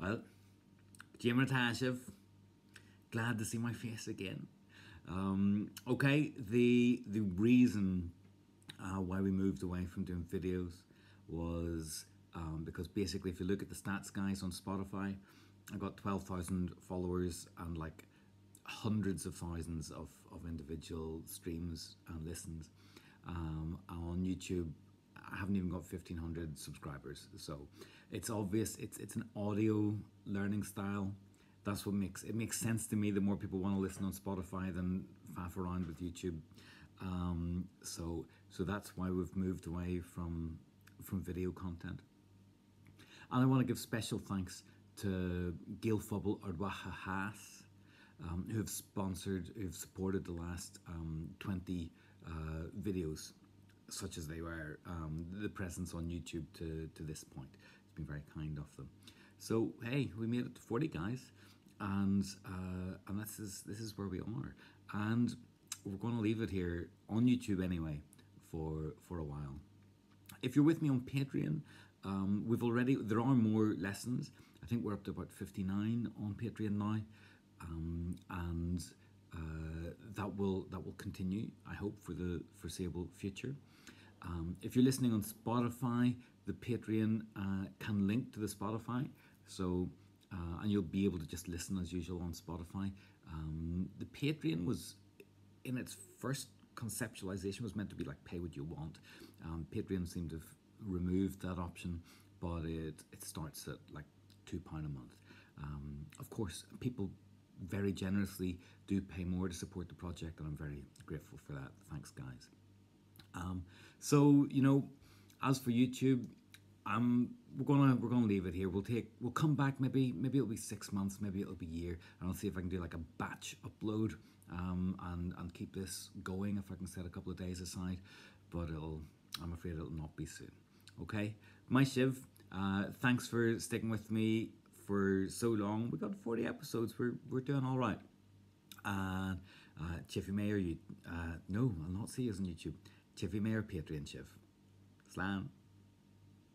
Well, GRMA, glad to see my face again. Okay, the reason why we moved away from doing videos was because basically, if you look at the stats, guys, on Spotify, I got 12,000 followers and like hundreds of thousands of individual streams and listens. On YouTube, I haven't even got 1,500 subscribers, so it's obvious it's an audio learning style. That's what makes sense to me. The more people want to listen on Spotify than faff around with YouTube. So that's why we've moved away from video content. And I want to give special thanks to Gaelphobal or Theas, who've supported the last 20 videos, such as they were, the presence on YouTube to this point. It's been very kind of them. So hey, we made it to 40, guys, and this is where we are, and we're going to leave it here on YouTube anyway for a while. If you're with me on Patreon, there are more lessons. I think we're up to about 59 on Patreon now, and that will continue, I hope, for the foreseeable future. If you're listening on Spotify, the Patreon can link to the Spotify, so and you'll be able to just listen as usual on Spotify. The Patreon was, in its first conceptualization, was meant to be like pay what you want. Patreon seemed to have removed that option, but it starts at like £2 a month. Of course, people very generously do pay more to support the project, and I'm very grateful for that. Thanks, guys. So as for YouTube, we're gonna leave it here. We'll come back. Maybe it'll be 6 months. Maybe it'll be a year, and I'll see if I can do like a batch upload, and keep this going if I can set a couple of days aside. But I'm afraid it'll not be soon. Okay, my Shiv. Thanks for sticking with me for so long. We got 40 episodes. We're doing all right. Chiffy Mayor, no, I'll not see you on YouTube. Chiffy Mayor Patreon Shiv. Slán.